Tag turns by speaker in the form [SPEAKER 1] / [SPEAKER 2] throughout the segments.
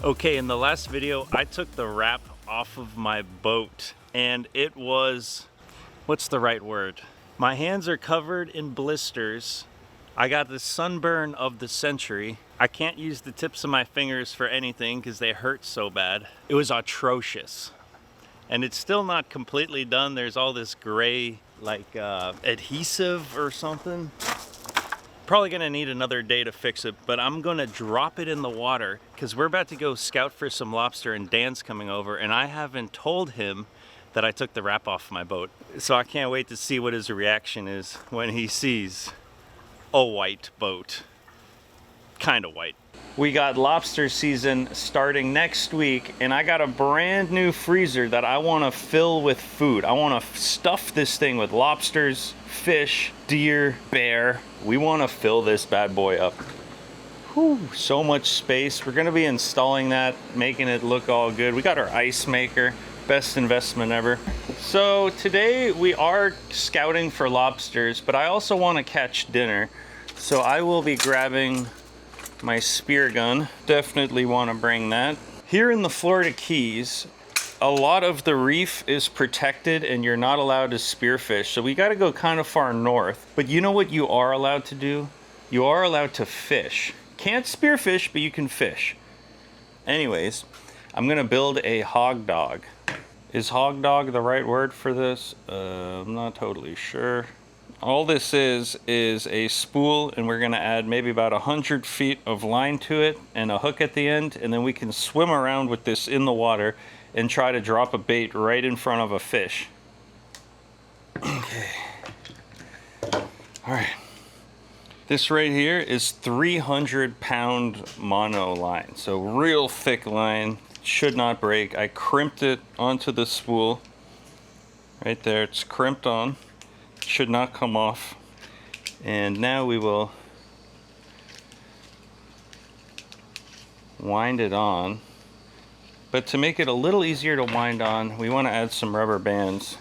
[SPEAKER 1] Okay, in the last video, I took the wrap off of my boat and it was, what's the right word? My hands are covered in blisters. I got the sunburn of the century. I can't use the tips of my fingers for anything because they hurt so bad. It was atrocious. And it's still not completely done. There's all this gray, like adhesive or something. Probably gonna need another day to fix it, but I'm gonna drop it in the water because we're about to go scout for some lobster and Dan's coming over and I haven't told him that I took the wrap off my boat. So I can't wait to see what his reaction is when he sees a white boat. Kinda white. We got lobster season starting next week and I got a brand new freezer that I wanna fill with food. I wanna stuff this thing with lobsters, fish, deer, bear. We wanna fill this bad boy up. Whew, so much space. We're gonna be installing that, making it look all good. We got our ice maker, best investment ever. So today we are scouting for lobsters, but I also wanna catch dinner. So I will be grabbing my spear gun. Definitely want to bring that. Here in the Florida Keys, a lot of the reef is protected and you're not allowed to spearfish. So we got to go kind of far north. But you know what you are allowed to do? You are allowed to fish. Can't spearfish, but you can fish. Anyways, I'm going to build a hog dog. Is hog dog the right word for this? I'm not totally sure. All this is a spool and we're gonna add maybe about 100 feet of line to it and a hook at the end, and then we can swim around with this in the water and try to drop a bait right in front of a fish. Okay. All right. This right here is 300-pound mono line. So real thick line, should not break. I crimped it onto the spool. Right there, it's crimped on. Should not come off. And now we will wind it on. But to make it a little easier to wind on, we want to add some rubber bands.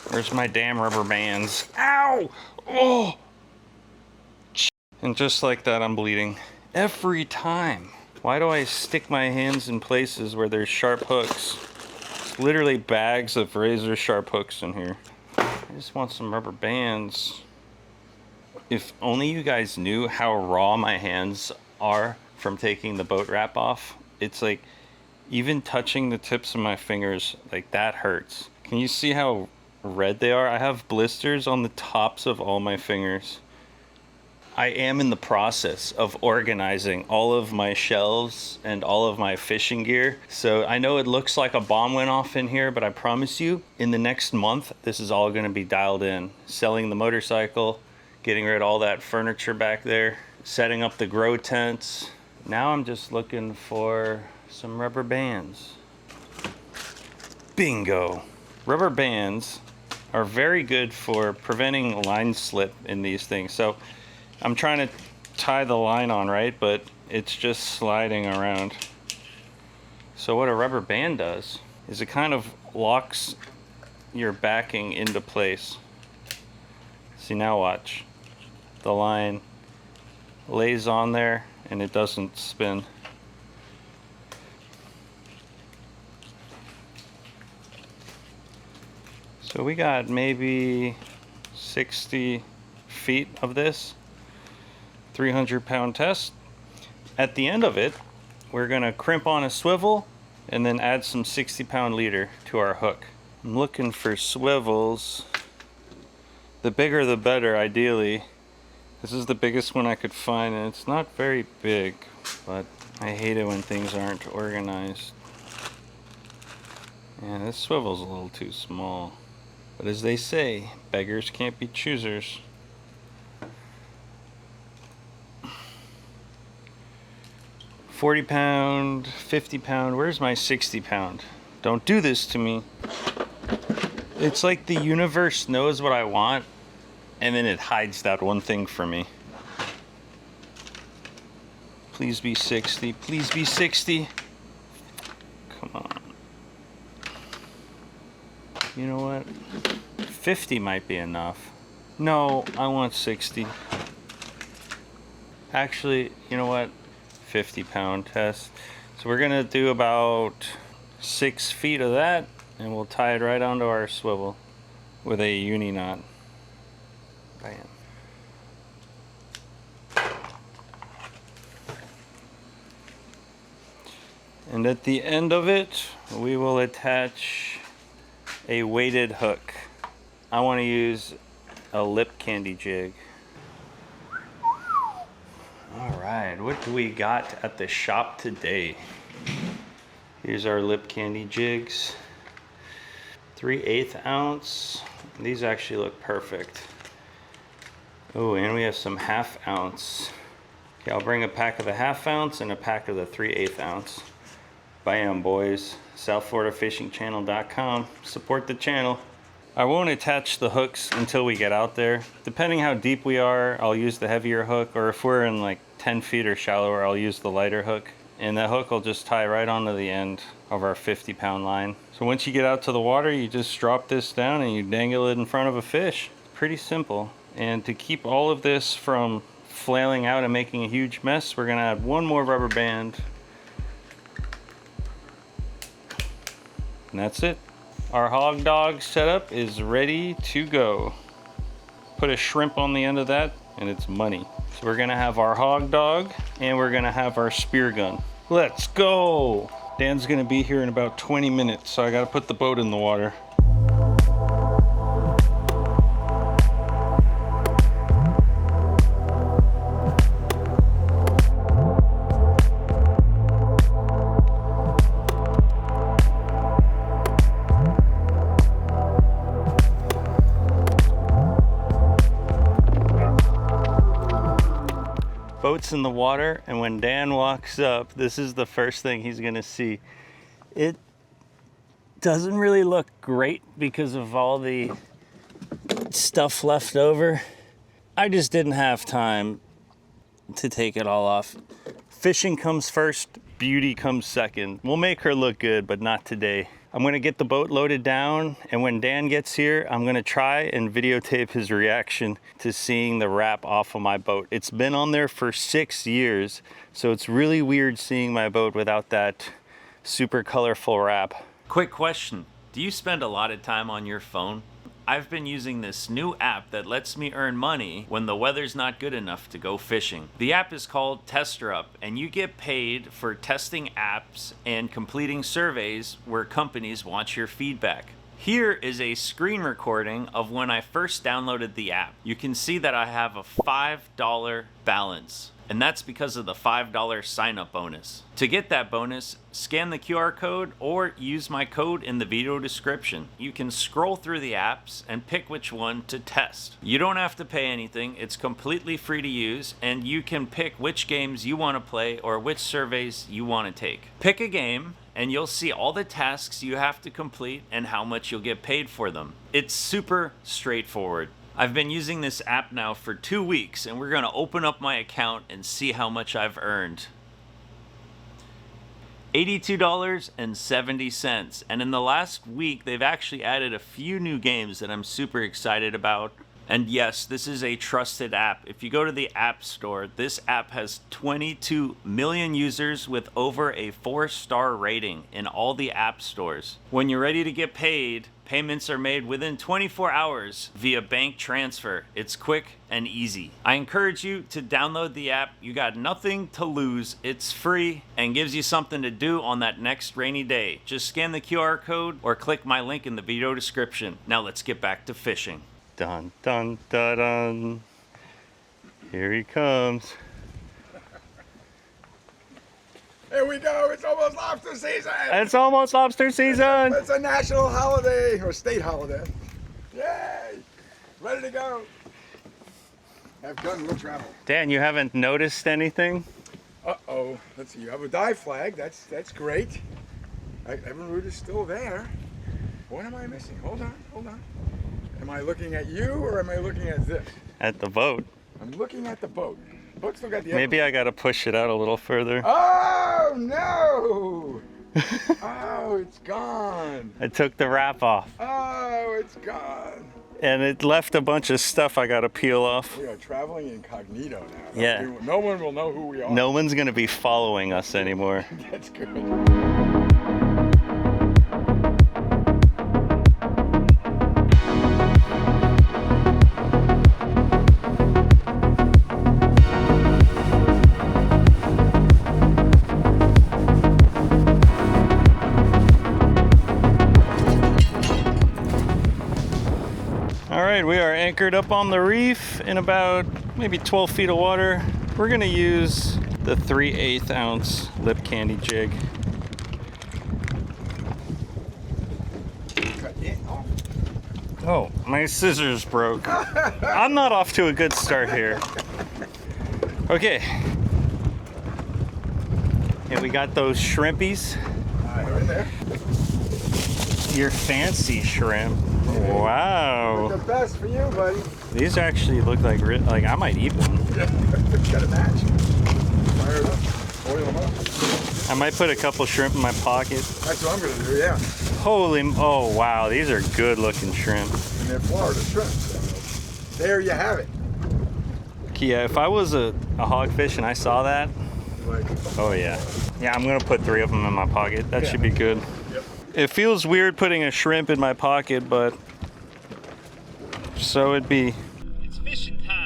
[SPEAKER 1] Where's my damn rubber bands? Ow! Oh! And just like that, I'm bleeding. Every time. Why do I stick my hands in places where there's sharp hooks? It's literally bags of razor sharp hooks in here. I just want some rubber bands. If only you guys knew how raw my hands are from taking the boat wrap off. It's like, even touching the tips of my fingers, like that hurts. Can you see how red they are? I have blisters on the tops of all my fingers. I am in the process of organizing all of my shelves and all of my fishing gear. So I know it looks like a bomb went off in here, but I promise you, in the next month, this is all gonna be dialed in. Selling the motorcycle, getting rid of all that furniture back there, setting up the grow tents. Now I'm just looking for some rubber bands. Bingo! Rubber bands are very good for preventing line slip in these things. So I'm trying to tie the line on, right? But it's just sliding around. So what a rubber band does is it kind of locks your backing into place. See, now watch. The line lays on there and it doesn't spin. So we got maybe 60 feet of this. 300-pound test. At the end of it, we're gonna crimp on a swivel and then add some 60-pound leader to our hook. I'm looking for swivels. The bigger the better, ideally. This is the biggest one I could find and it's not very big, but I hate it when things aren't organized. Yeah, this swivel's a little too small. But as they say, beggars can't be choosers. 40-pound, 50-pound, where's my 60-pound? Don't do this to me. It's like the universe knows what I want, and then it hides that one thing from me. Please be 60, please be 60. Come on. You know what? 50 might be enough. No, I want 60. Actually, you know what? 50-pound test. So we're gonna do about 6 feet of that, and we'll tie it right onto our swivel with a uni knot. Bam. And at the end of it, we will attach a weighted hook. I want to use a lip candy jig. All right, what do we got at the shop today? Here's our lip candy jigs. 3/8 ounce. These actually look perfect. Oh, and we have some 1/2 ounce. Okay, I'll bring a pack of the 1/2 ounce and a pack of the 3/8 ounce. Bam, boys. SouthFloridaFishingChannel.com. Support the channel. I won't attach the hooks until we get out there. Depending how deep we are, I'll use the heavier hook, or if we're in like 10 feet or shallower, I'll use the lighter hook. And that hook will just tie right onto the end of our 50-pound line. So once you get out to the water, you just drop this down and you dangle it in front of a fish. Pretty simple. And to keep all of this from flailing out and making a huge mess, we're gonna add one more rubber band. And that's it. Our hog dog setup is ready to go. Put a shrimp on the end of that and it's money. So we're gonna have our hog dog and we're gonna have our spear gun. Let's go. Dan's gonna be here in about 20 minutes, so I gotta put the boat in the water. Boat's in the water, and when Dan walks up, this is the first thing he's gonna see. It doesn't really look great because of all the stuff left over. I just didn't have time to take it all off. Fishing comes first, beauty comes second. We'll make her look good, but not today. I'm gonna get the boat loaded down, and when Dan gets here, I'm gonna try and videotape his reaction to seeing the wrap off of my boat. It's been on there for 6 years, so it's really weird seeing my boat without that super colorful wrap. Quick question, do you spend a lot of time on your phone? I've been using this new app that lets me earn money when the weather's not good enough to go fishing. The app is called TesterUp, and you get paid for testing apps and completing surveys where companies want your feedback. Here is a screen recording of when I first downloaded the app. You can see that I have a $5 balance, and that's because of the $5 sign-up bonus. To get that bonus, scan the QR code or use my code in the video description. You can scroll through the apps and pick which one to test. You don't have to pay anything, it's completely free to use, and you can pick which games you want to play or which surveys you want to take. Pick a game, and you'll see all the tasks you have to complete and how much you'll get paid for them. It's super straightforward. I've been using this app now for 2 weeks, and we're gonna open up my account and see how much I've earned. $82.70, and in the last week they've actually added a few new games that I'm super excited about. And yes, this is a trusted app. If you go to the App Store, this app has 22 million users with over a 4-star rating in all the app stores. When you're ready to get paid, payments are made within 24 hours via bank transfer. It's quick and easy. I encourage you to download the app. You got nothing to lose. It's free and gives you something to do on that next rainy day. Just scan the QR code or click my link in the video description. Now let's get back to fishing. Dun, dun, dun, dun. Here he comes.
[SPEAKER 2] Here we go, it's almost lobster season!
[SPEAKER 1] It's almost lobster season!
[SPEAKER 2] It's a national holiday, or state holiday. Yay! Ready to go. Have gun, we'll travel.
[SPEAKER 1] Dan, you haven't noticed anything?
[SPEAKER 2] Uh-oh, let's see, you have a dive flag, that's great. Evan Root is still there. What am I missing? Hold on. Am I looking at you or am I looking at this?
[SPEAKER 1] At the boat.
[SPEAKER 2] I'm looking at the boat. The boat's still got the
[SPEAKER 1] Maybe I gotta push it out a little further.
[SPEAKER 2] Oh no! Oh, it's gone.
[SPEAKER 1] I took the wrap off.
[SPEAKER 2] Oh, it's gone.
[SPEAKER 1] and it left a bunch of stuff I gotta peel off.
[SPEAKER 2] We are traveling incognito now.
[SPEAKER 1] Yeah.
[SPEAKER 2] No one will know who we are.
[SPEAKER 1] No one's gonna be following us anymore.
[SPEAKER 2] That's good.
[SPEAKER 1] We are anchored up on the reef in about maybe 12 feet of water. We're gonna use the 3/8 ounce lip candy jig. Oh, my scissors broke. I'm not off to a good start here. Okay. And we got those shrimpies.
[SPEAKER 2] Right there.
[SPEAKER 1] Your fancy shrimp. Wow.
[SPEAKER 2] The best for you, buddy.
[SPEAKER 1] These actually look like I might eat one.
[SPEAKER 2] Yeah, got a match. Fire it up. Oil them up.
[SPEAKER 1] I might put a couple shrimp in my pocket.
[SPEAKER 2] That's what I'm gonna do. Yeah.
[SPEAKER 1] Holy! Oh wow, these are good looking shrimp.
[SPEAKER 2] And they're Florida shrimp. So there you have it.
[SPEAKER 1] Yeah, if I was a hogfish and I saw that,
[SPEAKER 2] Like,
[SPEAKER 1] oh yeah. Yeah, I'm gonna put 3 of them in my pocket. That should be good.
[SPEAKER 2] Yep.
[SPEAKER 1] It feels weird putting a shrimp in my pocket, but so it be.
[SPEAKER 3] It's fishing time.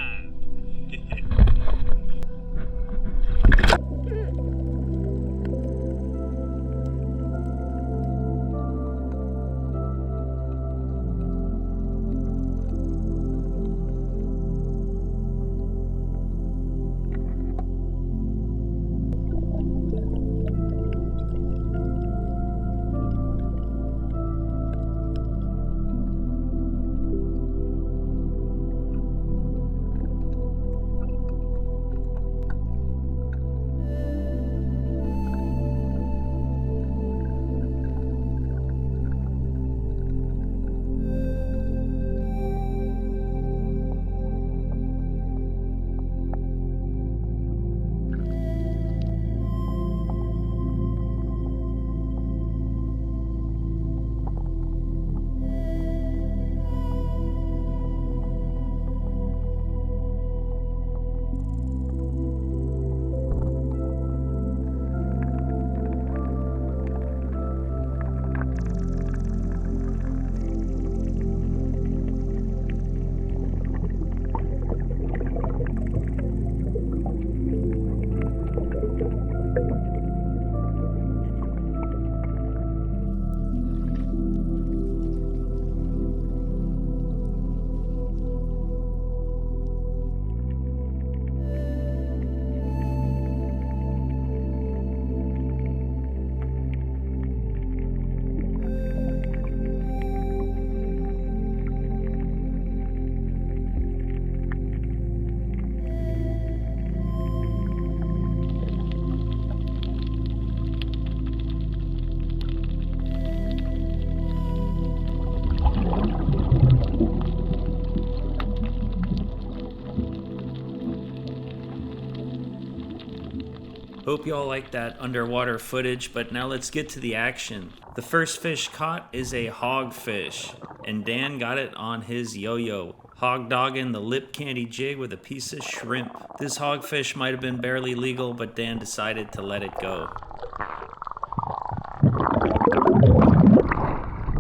[SPEAKER 3] Hope y'all like that underwater footage, but now let's get to the action. The first fish caught is a hogfish, and Dan got it on his yo-yo, hog dogging the lip candy jig with a piece of shrimp. This hogfish might have been barely legal, but Dan decided to let it go.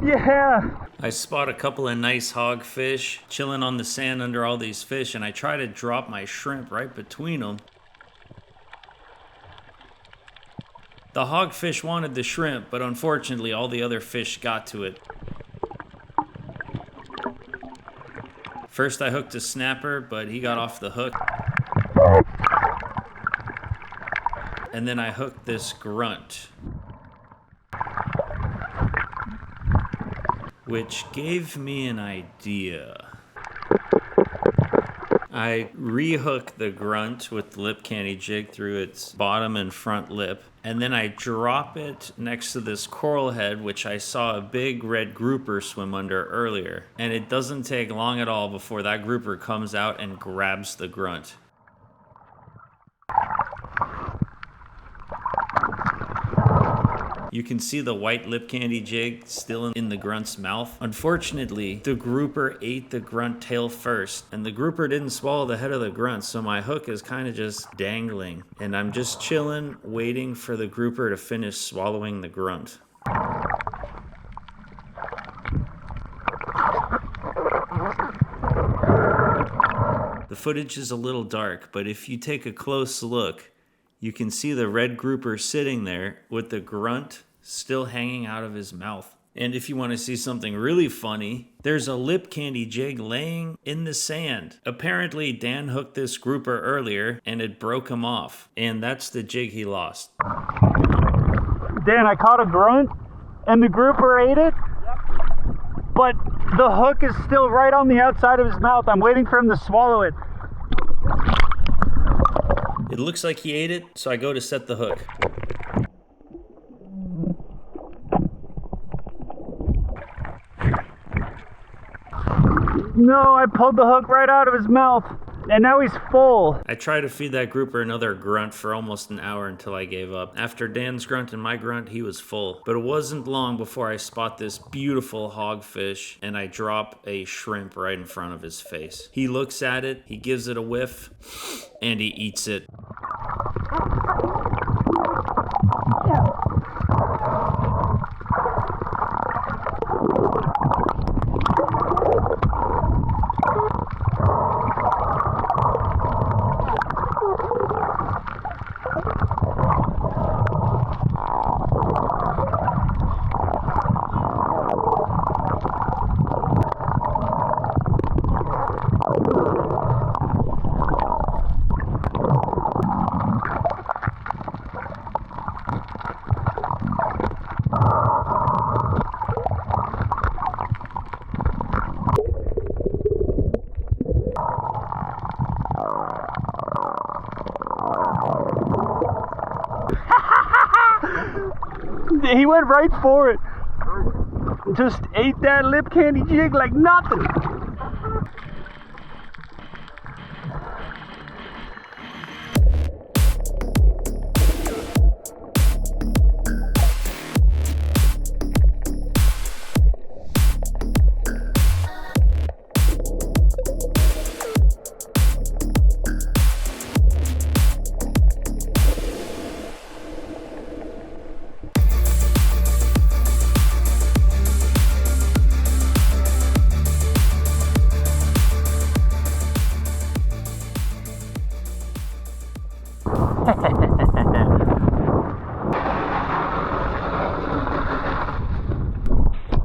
[SPEAKER 1] Yeah!
[SPEAKER 3] I spot a couple of nice hogfish chilling on the sand under all these fish, and I try to drop my shrimp right between them. The hogfish wanted the shrimp, but unfortunately all the other fish got to it. First I hooked a snapper, but he got off the hook. And then I hooked this grunt, which gave me an idea. I rehook the grunt with the lip candy jig through its bottom and front lip, and then I drop it next to this coral head, which I saw a big red grouper swim under earlier. And it doesn't take long at all before that grouper comes out and grabs the grunt. You can see the white lip candy jig still in the grunt's mouth. Unfortunately, the grouper ate the grunt tail first, and the grouper didn't swallow the head of the grunt, so my hook is kind of just dangling. And I'm just chilling, waiting for the grouper to finish swallowing the grunt. The footage is a little dark, but if you take a close look, you can see the red grouper sitting there with the grunt still hanging out of his mouth. And if you want to see something really funny, there's a lip candy jig laying in the sand. Apparently, Dan hooked this grouper earlier and it broke him off. And that's the jig he lost.
[SPEAKER 1] Dan, I caught a grunt and the grouper ate it. But the hook is still right on the outside of his mouth. I'm waiting for him to swallow it.
[SPEAKER 3] It looks like he ate it, so I go to set the hook.
[SPEAKER 1] No, I pulled the hook right out of his mouth. And now he's full.
[SPEAKER 3] I tried to feed that grouper another grunt for almost an hour until I gave up. After Dan's grunt and my grunt, he was full. But it wasn't long before I spot this beautiful hogfish and I drop a shrimp right in front of his face. He looks at it, he gives it a whiff, and he eats it.
[SPEAKER 1] He went right for it. Just ate that lip candy jig like nothing.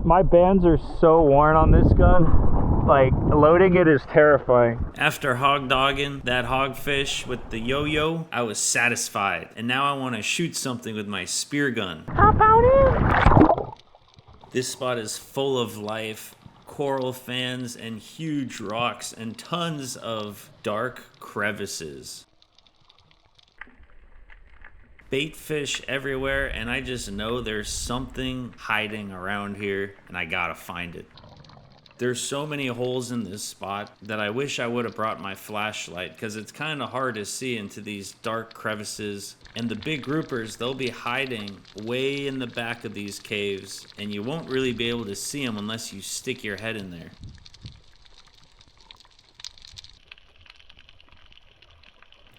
[SPEAKER 1] My bands are so worn on this gun. Like, loading it is terrifying.
[SPEAKER 3] After hog dogging that hogfish with the yo-yo, I was satisfied. And now I want to shoot something with my spear gun.
[SPEAKER 1] How about it?
[SPEAKER 3] This spot is full of life, coral fans and huge rocks and tons of dark crevices. Bait fish everywhere, and I just know there's something hiding around here and I gotta find it. There's so many holes in this spot that I wish I would have brought my flashlight because it's kind of hard to see into these dark crevices. And the big groupers, they'll be hiding way in the back of these caves and you won't really be able to see them unless you stick your head in there.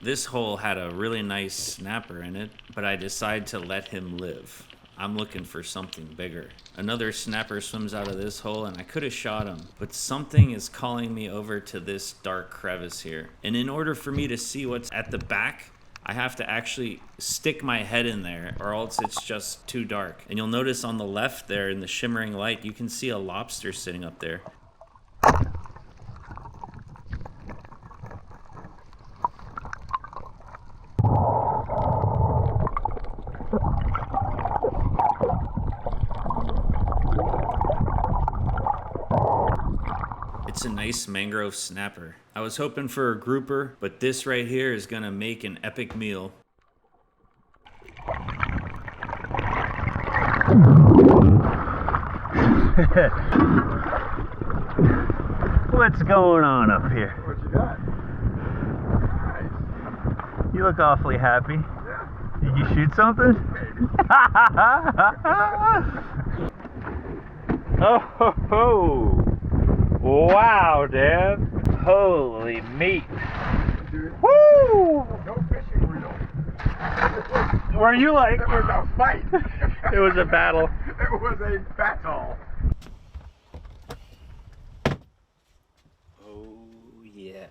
[SPEAKER 3] This hole had a really nice snapper in it, but I decided to let him live. I'm looking for something bigger. Another snapper swims out of this hole and I could have shot him, but something is calling me over to this dark crevice here. And in order for me to see what's at the back, I have to actually stick my head in there or else it's just too dark. And you'll notice on the left there in the shimmering light, you can see a lobster sitting up there. It's a nice mangrove snapper. I was hoping for a grouper, but this right here is gonna make an epic meal.
[SPEAKER 1] What's going on up here?
[SPEAKER 2] What you got? Nice.
[SPEAKER 1] You look awfully happy.
[SPEAKER 2] Yeah.
[SPEAKER 1] Did you shoot something? Oh, ho, ho. Wow, Dan. Holy meat.
[SPEAKER 2] Dude,
[SPEAKER 1] Woo!
[SPEAKER 2] no fishing reel.
[SPEAKER 1] Were you like...
[SPEAKER 2] It was a fight.
[SPEAKER 1] It was a battle.
[SPEAKER 2] It was a battle.
[SPEAKER 3] Oh, yeah.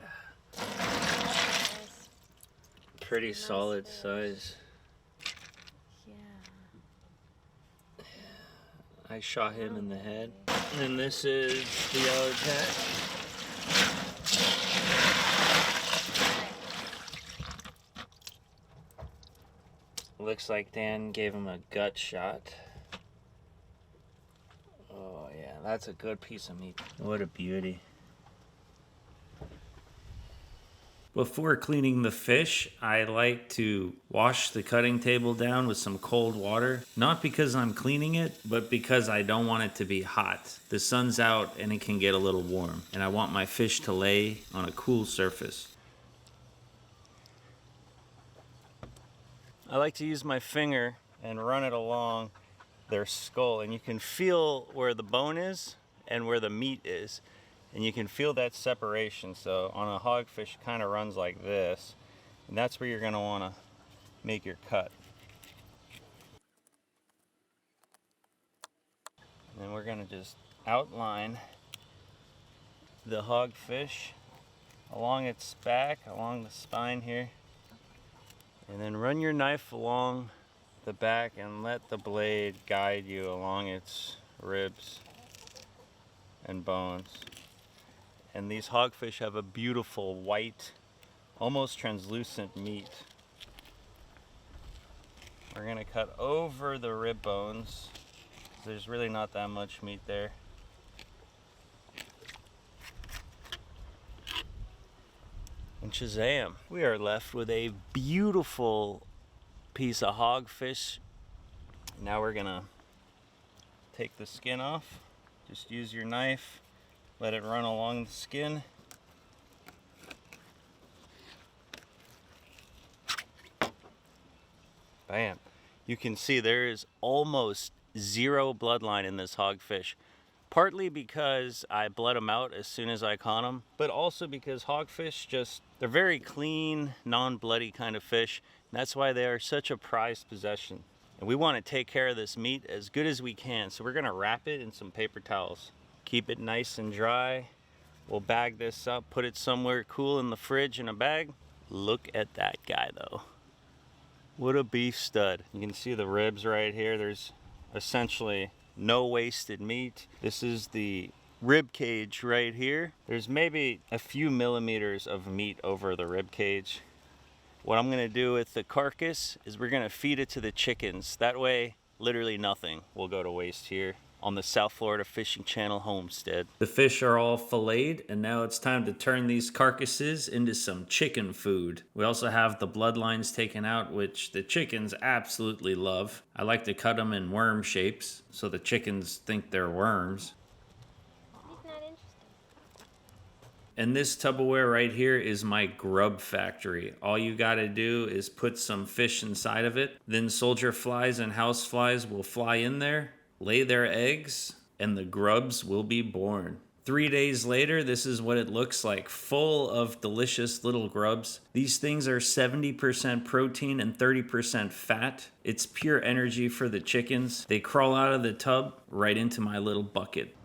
[SPEAKER 3] Pretty solid size.
[SPEAKER 4] Yeah.
[SPEAKER 3] I shot him in the head. And this is the yellow jack. Looks like Dan gave him a gut shot. Oh yeah, that's a good piece of meat. What a beauty. Before cleaning the fish, I like to wash the cutting table down with some cold water. Not because I'm cleaning it, but because I don't want it to be hot. The sun's out and it can get a little warm, and I want my fish to lay on a cool surface.
[SPEAKER 1] I like to use my finger and run it along their skull, and you can feel where the bone is and where the meat is, and you can feel that separation. So on a hogfish, it kind of runs like this, and that's where you're going to want to make your cut. And then we're going to just outline the hogfish along its back, along the spine here. And then run your knife along the back and let the blade guide you along its ribs and bones. And these hogfish have a beautiful white, almost translucent meat. We're gonna cut over the rib bones. There's really not that much meat there. And shazam, we are left with a beautiful piece of hogfish. Now we're gonna take the skin off. Just use your knife, let it run along the skin. Bam. You can see there is almost zero bloodline in this hogfish. Partly because I bled them out as soon as I caught them, but also because hogfish they're very clean, non-bloody kind of fish. And that's why they are such a prized possession. And we want to take care of this meat as good as we can. So we're gonna wrap it in some paper towels. Keep it nice and dry. We'll bag this up, put it somewhere cool in the fridge in a bag. Look at that guy though. What a beef stud. You can see the ribs right here. There's essentially no wasted meat. This is the rib cage right here. There's maybe a few millimeters of meat over the rib cage. What I'm gonna do with the carcass is we're gonna feed it to the chickens. That way, literally nothing will go to waste here on the South Florida Fishing Channel homestead.
[SPEAKER 3] The fish are all filleted, and now it's time to turn these carcasses into some chicken food. We also have the bloodlines taken out, which the chickens absolutely love. I like to cut them in worm shapes so the chickens think they're worms.
[SPEAKER 4] He's not interested.
[SPEAKER 3] And this Tupperware right here is my grub factory. All you gotta do is put some fish inside of it, then soldier flies and house flies will fly in there, lay their eggs, and the grubs will be born. 3 days later, this is what it looks like, full of delicious little grubs. These things are 70% protein and 30% fat. It's pure energy for the chickens. They crawl out of the tub right into my little bucket.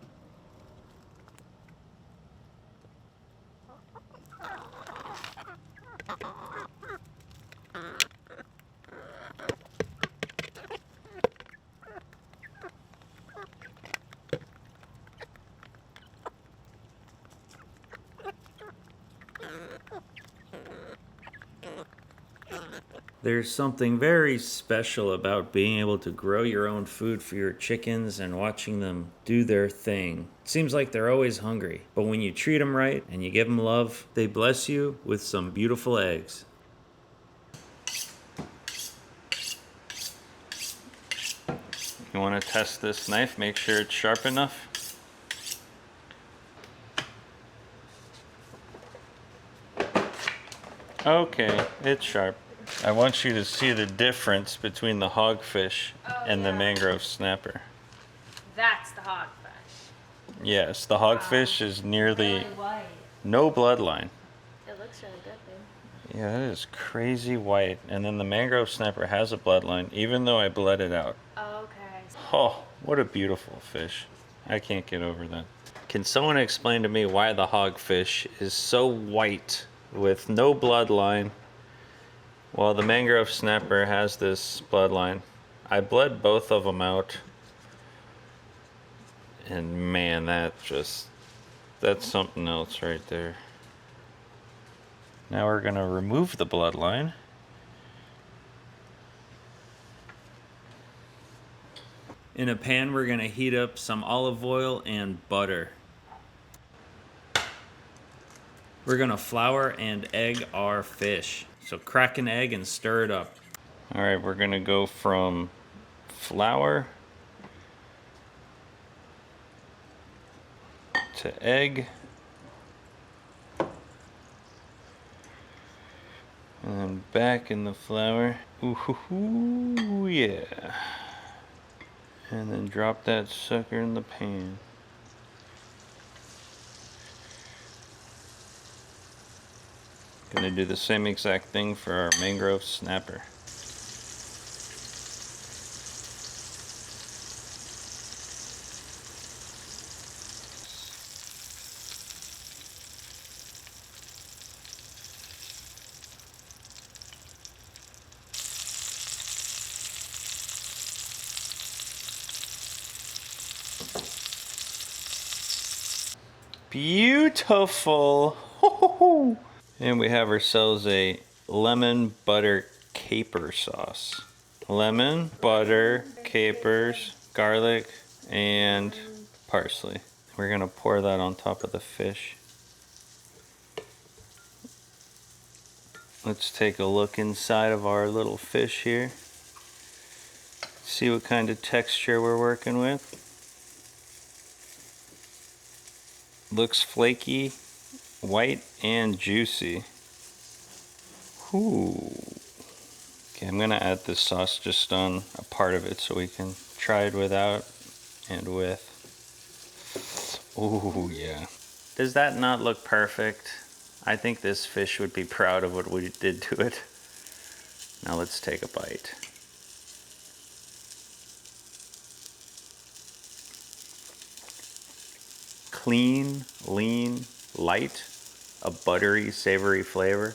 [SPEAKER 3] There's something very special about being able to grow your own food for your chickens and watching them do their thing. It seems like they're always hungry, but when you treat them right and you give them love, they bless you with some beautiful eggs.
[SPEAKER 1] You want to test this knife, make sure it's sharp enough. Okay, it's sharp. I want you to see the difference between the hogfish and the mangrove snapper.
[SPEAKER 4] That's the hogfish.
[SPEAKER 1] Yes, the hogfish is nearly
[SPEAKER 4] Really white.
[SPEAKER 1] no bloodline.
[SPEAKER 4] It looks really good, babe.
[SPEAKER 1] Yeah, it is crazy white. And then the mangrove snapper has a bloodline, even though I bled it out.
[SPEAKER 4] Okay.
[SPEAKER 1] Oh, what a beautiful fish. I can't get over that. Can someone explain to me why the hogfish is so white with no bloodline while the mangrove snapper has this bloodline? I bled both of them out. And man, that's something else right there. Now we're gonna remove the bloodline.
[SPEAKER 3] In a pan, we're gonna heat up some olive oil and butter. We're gonna flour and egg our fish. So crack an egg and stir it up.
[SPEAKER 1] All right, we're gonna go from flour to egg, and then back in the flour. Ooh, yeah. And then drop that sucker in the pan. Gonna do the same exact thing for our mangrove snapper. Beautiful. And we have ourselves a lemon butter caper sauce. Lemon, butter, capers, garlic, and parsley. We're gonna pour that on top of the fish. Let's take a look inside of our little fish here. See what kind of texture we're working with. Looks flaky, white, and juicy. Ooh. Okay, I'm gonna add this sauce just on a part of it so we can try it without and with. Ooh, yeah. Does that not look perfect? I think this fish would be proud of what we did to it. Now let's take a bite. Clean, lean, light, a buttery, savory flavor.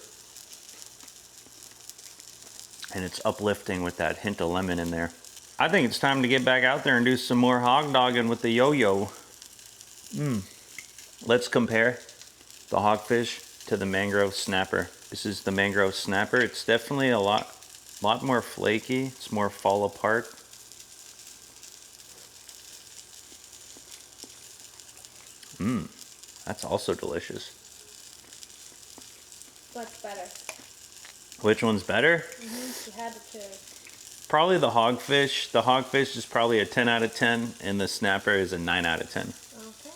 [SPEAKER 1] And it's uplifting with that hint of lemon in there. I think it's time to get back out there and do some more hog dogging with the Yo-Yo. Let's compare the hogfish to the mangrove snapper. This is the mangrove snapper. It's definitely a lot more flaky. It's more fall apart. That's also delicious.
[SPEAKER 4] What's better?
[SPEAKER 1] Which one's better?
[SPEAKER 4] You had to choose.
[SPEAKER 1] Probably the hogfish. The hogfish is probably a 10 out of 10, and the snapper is a 9 out of 10.
[SPEAKER 4] Okay.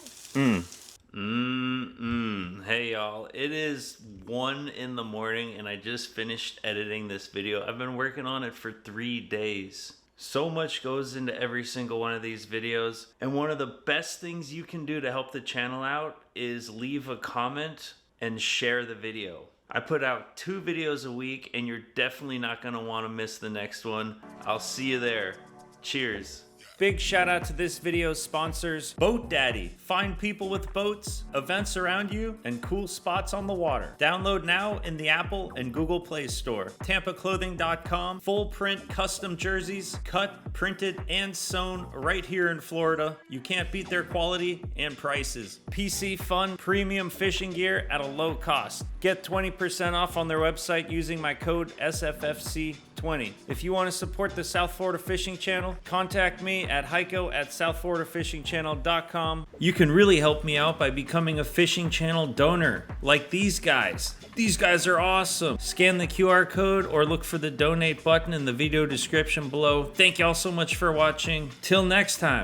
[SPEAKER 3] Hey y'all, it is 1 in the morning and I just finished editing this video. I've been working on it for 3 days. So much goes into every single one of these videos, and one of the best things you can do to help the channel out is leave a comment and share the video. I put out 2 videos a week and you're definitely not gonna wanna miss the next one. I'll see you there. Cheers. Big shout out to this video's sponsors, Boat Daddy. Find people with boats, events around you, and cool spots on the water. Download now in the Apple and Google Play Store. TampaClothing.com, full print custom jerseys, cut, printed, and sewn right here in Florida. You can't beat their quality and prices. PC Fun premium fishing gear at a low cost. Get 20% off on their website using my code SFFC20. If you want to support the South Florida Fishing Channel, contact me at Heiko@SouthFloridaFishingChannel.com. You can really help me out by becoming a fishing channel donor, like these guys. These guys are awesome. Scan the QR code or look for the donate button in the video description below. Thank y'all so much for watching. Till next time.